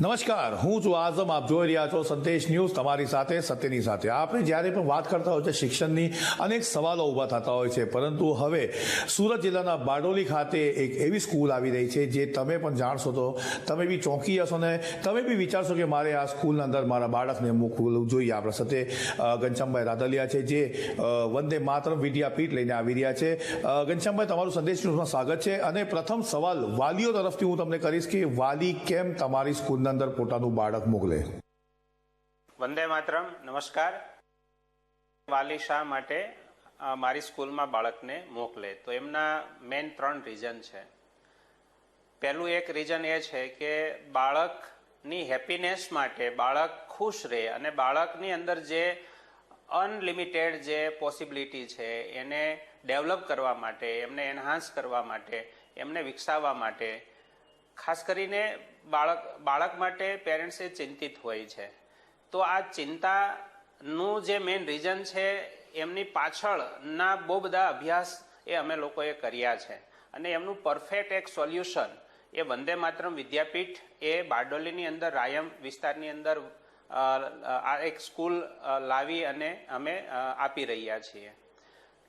નમસ્કાર, હું છું આઝમ. આપ જોઈ રહ્યા છો સંદેશ ન્યૂઝ, તમારી સાથે સત્યની સાથે. આપણે જ્યારે પણ વાત કરતા હોય છે શિક્ષણની, અનેક સવાલો ઊભા થતા હોય છે, પરંતુ હવે સુરત જિલ્લાના બારડોલી ખાતે એક એવી સ્કૂલ આવી રહી છે જે તમે પણ જાણશો તો તમે બી ચોંકી જશો ને તમે બી વિચારશો કે મારે આ સ્કૂલના અંદર મારા બાળકને મૂકવું જોઈએ. આપણા સાથે ઘનશ્યામભાઈ રાદલિયા છે જે વંદે માતરમ વિદ્યાપીઠ લઈને આવી રહ્યા છે. ઘનશ્યામભાઈ, તમારું સંદેશ ન્યૂઝમાં સ્વાગત છે. અને પ્રથમ સવાલ વાલીઓ તરફથી હું તમને કરીશ કે વાલી કેમ તમારી સ્કૂલના અંદર પોતાનું બાળક મોકલે? વંદે માતરમ. નમસ્કાર. વાલી શા માટે મારી સ્કૂલમાં બાળકને મોકલે? તો એમના મેઇન 3 રીઝન છે. પહેલું એક રીઝન એ છે કે બાળકની હેપીનેસ માટે, બાળક ખુશ રહે અને બાળકની અંદર જે અનલિમિટેડ જે પોસિબિલિટી છે એને ડેવલપ કરવા માટે, એમને એન્હાન્સ કરવા માટે, એમને વિકસાવવા માટે, ખાસ કરીને બાળક માટે પેરેન્ટ્સે ચિંતિત હોય છે. તો આ ચિંતાનું જે મેઇન રીઝન છે એમની પાછળના બહુ બધા અભ્યાસ એ અમે લોકોએ કર્યા છે અને એમનું પરફેક્ટ એક સોલ્યુશન એ વંદે માતરમ વિદ્યાપીઠ એ બારડોલીની અંદર રાયમ વિસ્તારની અંદર આ એક સ્કૂલ લાવી અને અમે આપી રહ્યા છીએ.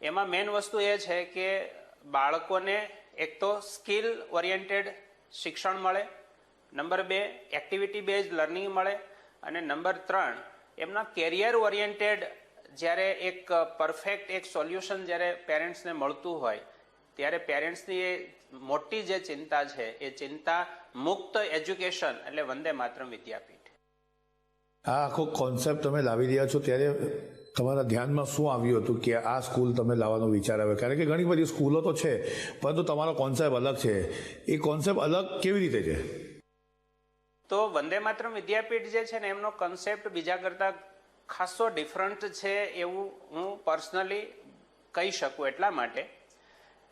એમાં મેઇન વસ્તુ એ છે કે બાળકોને એક તો સ્કિલ ઓરિએન્ટેડ શિક્ષણ મળે, નંબર 2 એક્ટિવિટી બેઝડ લર્નિંગ મળે, અને નંબર 3 એમના કેરિયર ઓરિએન્ટેડ જ્યારે એક પરફેક્ટ એક સોલ્યુશન જ્યારે પેરેન્ટ્સને મળતું હોય ત્યારે પેરેન્ટ્સની એ મોટી જે ચિંતા છે એ ચિંતા મુક્ત એજ્યુકેશન એટલે વંદે માતરમ વિદ્યાપીઠ. આ આખો કોન્સેપ્ટ તમે લાવી રહ્યા છો ત્યારે તમારા ધ્યાનમાં શું આવ્યું હતું કે આ સ્કૂલ તમે લાવવાનો વિચાર આવ્યો? કારણ કે ઘણી બધી સ્કૂલો તો છે પરંતુ તમારો કોન્સેપ્ટ અલગ છે. એ કોન્સેપ્ટ અલગ કેવી રીતે છે? તો વંદે માતરમ વિદ્યાપીઠ જે છે ને એમનો કન્સેપ્ટ બીજા કરતાં ખાસો ડિફરન્ટ છે એવું હું પર્સનલી કહી શકું એટલા માટે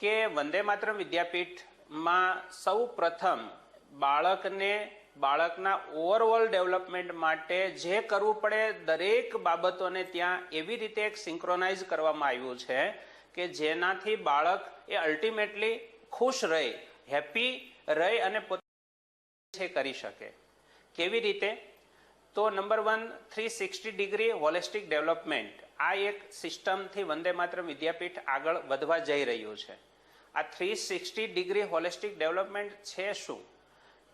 કે વંદે માતરમ વિદ્યાપીઠમાં સૌ પ્રથમ બાળકના ઓવરઓલ ડેવલપમેન્ટ માટે જે કરવું પડે દરેક બાબતોને ત્યાં એવી રીતે એક સિંક્રોનાઇઝ કરવામાં આવ્યું છે કે જેનાથી બાળક એ અલ્ટિમેટલી ખુશ રહે, હેપી રહે અને પોતે કરી શકે. કેવી રીતે? તો નંબર 1 360 ડિગ્રી હોલિસ્ટિક ડેવલપમેન્ટ. આ એક સિસ્ટમથી વંદે માતરમ વિદ્યાપીઠ આગળ વધવા જઈ રહ્યું છે. આ 360 ડિગ્રી હોલિસ્ટિક ડેવલપમેન્ટ છે શું?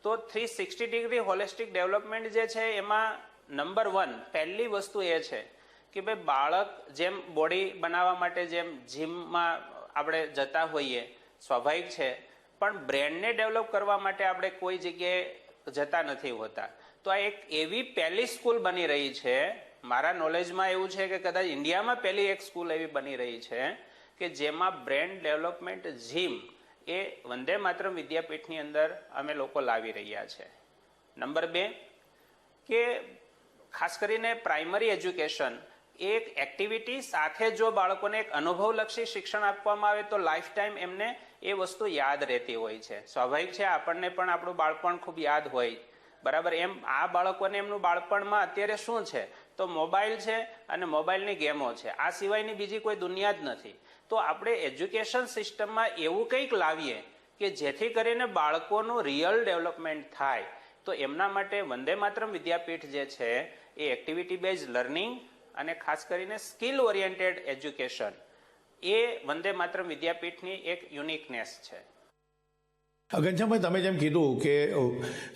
તો 360 ડિગ્રી હોલિસ્ટિક ડેવલપમેન્ટ જે છે એમાં નંબર 1 પહેલી વસ્તુ એ છે કે ભાઈ બાળક જેમ બોડી બનાવવા માટે જેમ જીમમાં આપણે જતા હોઈએ સ્વાભાવિક છે, પણ બ્રેનને ડેવલપ કરવા માટે આપણે કોઈ જગ્યાએ જતા નથી હોતા. તો આ એક એવી પહેલી સ્કૂલ બની રહી છે, મારા નોલેજમાં એવું છે કે કદાચ ઇન્ડિયામાં પહેલી એક સ્કૂલ એવી બની રહી છે કે જેમાં બ્રેન ડેવલપમેન્ટ જીમ એ વંદે માતરમ વિદ્યાપીઠની અંદર અમે લોકો લાવી રહ્યા છે. નંબર 2 કે ખાસ કરીને પ્રાઇમરી એજ્યુકેશન એક એક્ટિવિટી સાથે જો બાળકોને એક અનુભવલક્ષી શિક્ષણ આપવામાં આવે તો લાઈફ ટાઈમ એમને એ વસ્તુ યાદ રહેતી હોય છે. સ્વાભાવિક છે, આપણને પણ આપણું બાળપણ ખૂબ યાદ હોય, બરાબર? એમ આ બાળકોને એમનું બાળપણમાં અત્યારે શું છે? તો મોબાઈલ છે અને મોબાઈલની ગેમો છે. આ સિવાયની બીજી કોઈ દુનિયા જ નથી. તો આપણે એજ્યુકેશન સિસ્ટમમાં એવું કંઈક લાવીએ કે જેથી કરીને બાળકોનું રિયલ ડેવલપમેન્ટ થાય. તો એમના માટે વંદે માતરમ વિદ્યાપીઠ જે છે એ એક્ટિવિટી બેઝડ લર્નિંગ અને ખાસ કરીને સ્કિલ ઓરિએન્ટેડ એજ્યુકેશન એ વંદે માતરમ વિદ્યાપીઠની એક યુનિકનેસ છે. ઘનશ્યામભાઈ, તમે જેમ કીધું કે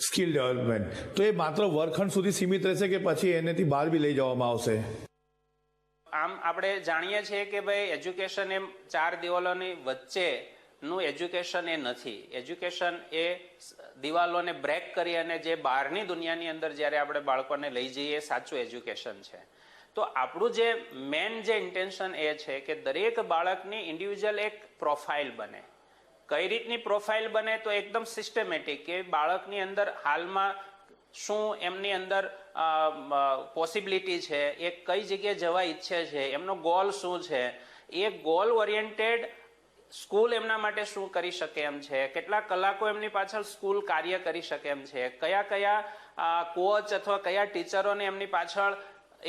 સ્કિલ ડેવલપમેન્ટ, તો એ માત્ર વર્ગખંડ સુધી સીમિત રહેશે કે પછી એનેથી બહાર બી લઈ જવામાં આવશે? આમ આપણે જાણીએ છીએ કે ભાઈ એજ્યુકેશન એમ 4 દિવાલોની વચ્ચેનું એજ્યુકેશન એ નથી. એજ્યુકેશન એ દિવાલોને બ્રેક કરી અને જે બહારની દુનિયાની અંદર જ્યારે આપણે બાળકોને લઈ જઈએ સાચું એજ્યુકેશન છે. તો આપણું જે મેન જે ઇન્ટેન્શન એ છે કે દરેક બાળકની ઇન્ડિવિજ્યુઅલ એક પ્રોફાઇલ બને. કઈ રીતની પ્રોફાઇલ બને? તો એકદમ સિસ્ટમેટિક કે બાળકની અંદર હાલમાં શું એમની અંદર પોસિબિલિટી છે, એ કઈ જગ્યાએ જવા ઈચ્છે છે, એમનો ગોલ શું છે, એ ગોલ ઓરિએન્ટેડ સ્કૂલ એમના માટે શું કરી શકે એમ છે, કેટલા કલાકો એમની પાછળ સ્કૂલ કાર્ય કરી શકે એમ છે, કયા કોચ અથવા કયા ટીચરોને એમની પાછળ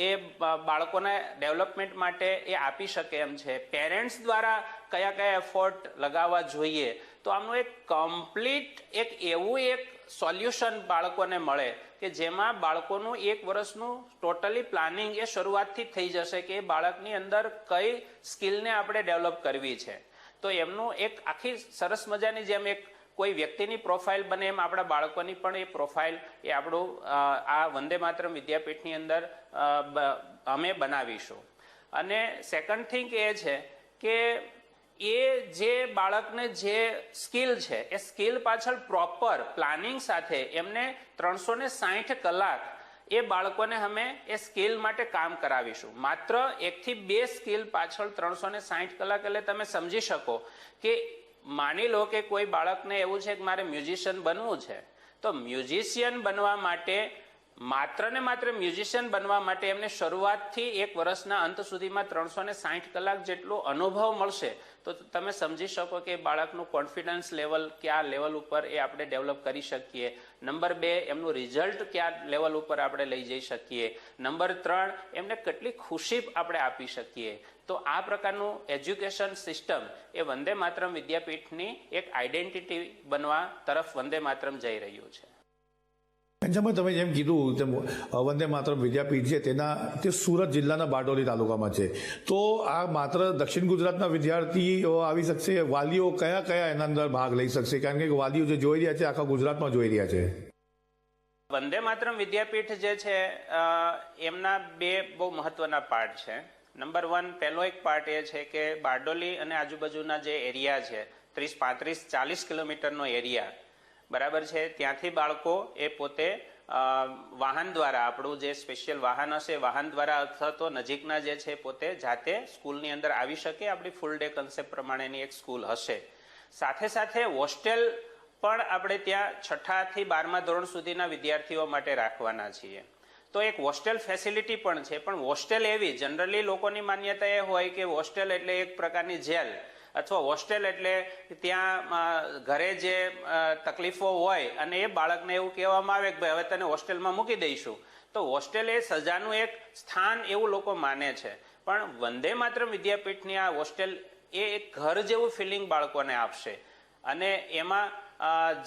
એ બાળકોના ડેવલપમેન્ટ માટે એ આપી શકે એમ છે, પેરેન્ટ્સ દ્વારા કયા કયા એફર્ટ લગાવવા જોઈએ. તો આમનું એક કમ્પ્લીટ એક એવું એક સોલ્યુશન બાળકોને મળે કે જેમાં બાળકોનું 1 વર્ષનું ટોટલી પ્લાનિંગ એ શરૂઆતથી થઈ જશે કે બાળકની અંદર કઈ સ્કિલને આપણે ડેવલપ કરવી છે. તો એમનું એક આખી સરસ મજાની જેમ એક કોઈ વ્યક્તિની પ્રોફાઇલ બને એમ આપણા બાળકોની પણ એ પ્રોફાઇલ એ આપણું આ વંદે માતરમ વિદ્યાપીઠની અંદર અમે બનાવીશું. અને સેકન્ડ થિંગ એ છે કે એ જે બાળકને જે સ્કિલ છે એ સ્કિલ પાછળ પ્રોપર પ્લાનિંગ સાથે એમને 360 કલાક એ બાળકોને અમે એ સ્કિલ માટે કામ કરાવીશું. માત્ર 1 થી 2 સ્કિલ પાછળ 360 કલાક એટલે તમે સમજી શકો કે માની લો કે કોઈ બાળકને એવું છે કે મારે મ્યુઝિશિયન બનવું છે, તો મ્યુઝિશિયન બનવા માટે માત્ર ને માત્ર મ્યુઝિશિયન બનવા માટે એમને શરૂઆતથી 1 વર્ષના અંત સુધીમાં 360 કલાક જેટલો અનુભવ મળશે. તો તમે સમજી શકો કે બાળકનું કોન્ફિડન્સ લેવલ કયા લેવલ ઉપર એ આપણે ડેવલપ કરી શકીએ. નંબર 2, એમનું રિઝલ્ટ કયા લેવલ ઉપર આપણે લઈ જઈ શકીએ. નંબર 3, એમને કેટલી ખુશી આપણે આપી શકીએ. તો આ પ્રકારનું એજ્યુકેશન સિસ્ટમ એ વંદે માતરમ વિદ્યાપીઠની એક આઈડેન્ટિટી બનવા તરફ વંદે માતરમ જઈ રહ્યું છે. ઘનશ્યામભાઈ, તમે જેમ કીધું તેમ વંદે માતરમ વિદ્યાપીઠ છે તે સુરત જિલ્લાના બારડોલી તાલુકામાં છે. તો આ માત્ર દક્ષિણ ગુજરાતના વિદ્યાર્થીઓ આવી શકશે? વાલીઓ કયા કયા એના અંદર ભાગ લઈ શકશે? કારણ કે વાલીઓ જે જોઈ રહ્યા છે આખા ગુજરાતમાં જોઈ રહ્યા છે. વંદે માતરમ વિદ્યાપીઠ જે છે એમના 2 બહુ મહત્વના પાર્ટ છે. નંબર 1, પહેલો એક પાર્ટ એ છે કે બારડોલી અને આજુબાજુના જે એરિયા છે 30, 35, 40 કિલોમીટરનો એરિયા બરાબર છે, ત્યાંથી બાળકો એ પોતે વાહન દ્વારા, આપણું જે સ્પેશિયલ વાહન હશે વાહન દ્વારા અથવા તો નજીકના જે છે પોતે જાતે સ્કૂલની અંદર આવી શકે. આપણી ફૂલ ડે કન્સેપ્ટ પ્રમાણેની એક સ્કૂલ હશે. સાથે સાથે હોસ્ટેલ પણ આપણે ત્યાં 6 થી 12મા ધોરણ સુધીના વિદ્યાર્થીઓ માટે રાખવાના છીએ. તો એક હોસ્ટેલ ફેસિલિટી પણ છે. પણ હોસ્ટેલ એવી જનરલી લોકોની માન્યતા એ હોય કે હોસ્ટેલ એટલે એક પ્રકારની જેલ, અથવા હોસ્ટેલ એટલે ત્યાં ઘરે જે તકલીફો હોય અને એ બાળકને એવું કહેવામાં આવે કે ભાઈ હવે તને હોસ્ટેલમાં મૂકી દઈશું. તો હોસ્ટેલ એ સજાનું એક સ્થાન એવું લોકો માને છે. પણ વંદે માતરમ વિદ્યાપીઠની આ હોસ્ટેલ એ એક ઘર જેવું ફિલિંગ બાળકોને આપશે. અને એમાં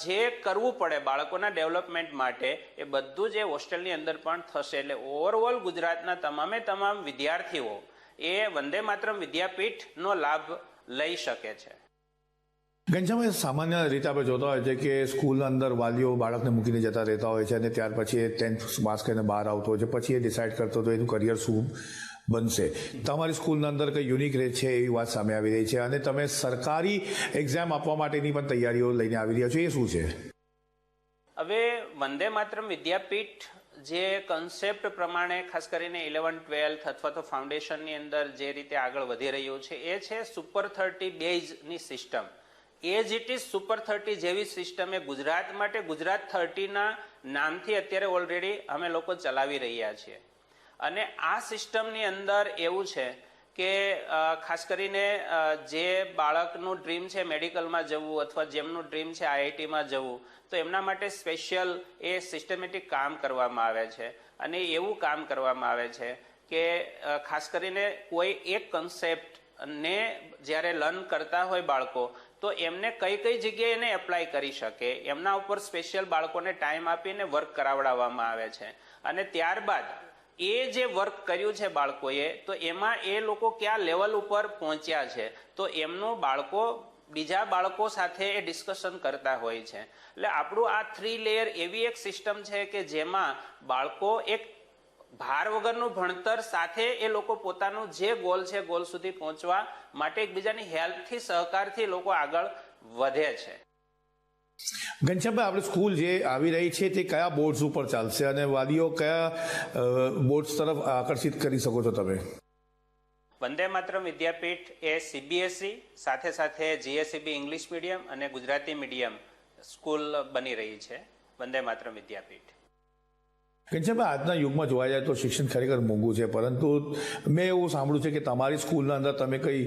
જે કરવું પડે બાળકોના ડેવલપમેન્ટ માટે એ બધું જ એ હોસ્ટેલની અંદર પણ થશે. એટલે ઓવરઓલ ગુજરાતના તમામ વિદ્યાર્થીઓ એ વંદે માતરમ વિદ્યાપીઠનો લાભ લઈ શકે છે. ઘનશ્યામભાઈ, સામાન્ય રીતે આપણે જોતા હોય છે કે સ્કૂલના અંદર વાલીઓ બાળકને મૂકીને જતા રહેતા હોય છે અને ત્યાર પછી એ 10th પાસ કરીને બહાર આવતો હોય છે, પછી એ ડિસાઇડ કરતો હોય એનું કરિયર શું બનશે. તમારી સ્કૂલના અંદર કંઈ યુનિક રહે છે એવી વાત સામે આવી રહી છે અને તમે સરકારી એક્ઝામ આપવા માટેની પણ તૈયારીઓ લઈને આવી રહ્યા છો, એ શું છે? હવે વંદે માતરમ વિદ્યાપીઠ જે કન્સેપ્ટ પ્રમાણે ખાસ કરીને 11th 12th અથવા તો ફાઉન્ડેશનની અંદર જે રીતે આગળ વધી રહ્યું છે એ છે સુપર 30 બેઝની system. As it is super 30 જેવી સિસ્ટમ એ ગુજરાત માટે ગુજરાત 30ના નામથી અત્યારે ઓલરેડી અમે લોકો ચલાવી રહ્યા છીએ. અને આ સિસ્ટમની અંદર એવું છે કે ખાસ કરીને જે બાળકનું ડ્રીમ છે મેડિકલમાં જવું અથવા જેમનું ડ્રીમ છે IITમાં જવું, તો એમના માટે સ્પેશિયલ એ સિસ્ટમેટિક કામ કરવામાં આવે છે. અને એવું કામ કરવામાં આવે છે કે ખાસ કરીને કોઈ એક કન્સેપ્ટને જ્યારે લર્ન કરતા હોય બાળકો, તો એમને કઈ જગ્યાએ એને એપ્લાય કરી શકે એમના ઉપર સ્પેશિયલ બાળકોને ટાઈમ આપીને વર્ક કરાવડાવવામાં આવે છે. અને ત્યારબાદ એ જે વર્ક કર્યું છે બાળકોએ, તો એમાં એ લોકો કયા લેવલ ઉપર પહોંચ્યા છે, તો એમનું બાળકો બીજા બાળકો સાથે એ ડિસ્કશન કરતા હોય છે. એટલે આપણું આ 3 લેયર એવી એક સિસ્ટમ છે કે જેમાં બાળકો એક ભાર વગરનું ભણતર સાથે એ લોકો પોતાનું જે ગોલ છે ગોલ સુધી પહોંચવા માટે એકબીજાની હેલ્પથી સહકારથી લોકો આગળ વધે છે. ઘનશ્યામભાઈ, આપણે સ્કૂલ જે આવી રહી છે તે કયા બોર્ડ્સ ઉપર ચાલશે અને વાલીઓ કયા બોર્ડ્સ તરફ આકર્ષિત કરી શકો છો તમે? વંદે માતરમ વિદ્યાપીઠ એ CBSE સાથે સાથે GSEB ઇંગ્લિશ મીડિયમ અને ગુજરાતી મીડિયમ સ્કૂલ બની રહી છે વંદે માતરમ વિદ્યાપીઠ. ઘનશ્યામભાઈ, આજના યુગમાં જોવા જાય તો શિક્ષણ ખરેખર મોંઘું છે, પરંતુ મેં એવું સાંભળ્યું છે કે તમારી સ્કૂલના અંદર તમે કંઈ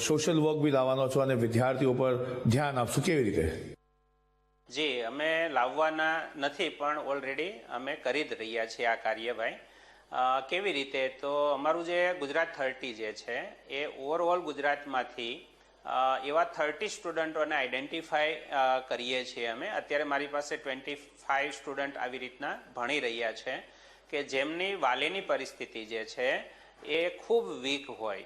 સોશિયલ વર્ક બી લાવવાનો છો અને વિદ્યાર્થીઓ પર ધ્યાન આપશો, કેવી રીતે? જી, અમે લાવવાના નથી પણ ઓલરેડી અમે કરી જ રહ્યા છીએ આ કાર્યભાઈ. કેવી રીતે? તો અમારું જે ગુજરાત 30 જે છે એ ઓવરઓલ ગુજરાતમાંથી એવા 30 સ્ટુડન્ટોને આઈડેન્ટિફાય કરીએ છીએ અમે. અત્યારે મારી પાસે 25 સ્ટુડન્ટ આવી રીતના ભણી રહ્યા છે કે જેમની વાલીની પરિસ્થિતિ જે છે એ ખૂબ વીક હોય,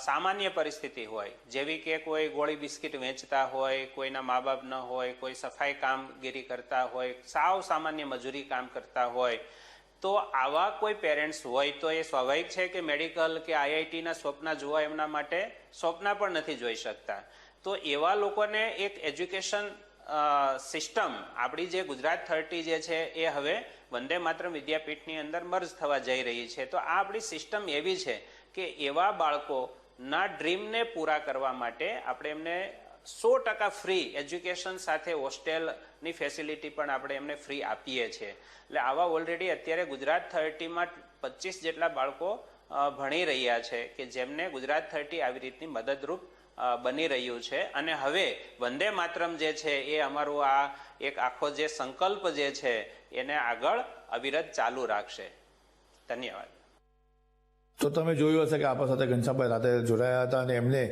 સામાન્ય પરિસ્થિતિ હોય, જેવી કે કોઈ ગોળી બિસ્કિટ વેચતા હોય, કોઈના મા બાપ ન હોય, કોઈ સફાઈ કામગીરી કરતા હોય, સાવ સામાન્ય મજૂરી કામ કરતા હોય. તો આવા કોઈ પેરેન્ટ્સ હોય તો એ સ્વાભાવિક છે કે મેડિકલ કે આઈઆઈટીના સ્વપ્ન જોવા એમના માટે સ્વપ્ન પણ નથી જોઈ શકતા. તો એવા લોકોને એક એજ્યુકેશન સિસ્ટમ આપણી જે ગુજરાત 30 જે છે એ હવે વંદે માતરમ વિદ્યાપીઠની અંદર મર્જ થવા જઈ રહી છે. તો આ આપણી સિસ્ટમ એવી છે કે એવા બાળકોના ડ્રીમને પૂરા કરવા માટે આપણે એમને 100% ફ્રી એજ્યુકેશન સાથે હોસ્ટેલની ફેસિલિટી પણ આપણે એમને ફ્રી આપીએ છીએ. એટલે આવા ઓલરેડી અત્યારે ગુજરાત 30માં 25 જેટલા બાળકો ભણી રહ્યા છે કે જેમને ગુજરાત 30 આવી રીતની મદદરૂપ બની રહ્યું છે. અને હવે વંદે માતરમ જે છે એ અમારું આ એક આખો જે સંકલ્પ જે છે એને આગળ અવિરત ચાલુ રાખશે. ધન્યવાદ. તો તમે જોયું હશે કે આપણા સાથે ઘનશ્યામભાઈ રાતે જોડાયા હતા અને એમને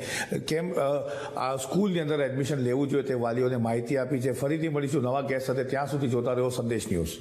કેમ આ સ્કૂલની અંદર એડમિશન લેવું જોઈએ તે વાલીઓને માહિતી આપી છે. ફરીથી મળીશું નવા ગેસ્ટ સાથે. ત્યાં સુધી જોતા રહો સંદેશ ન્યૂઝ.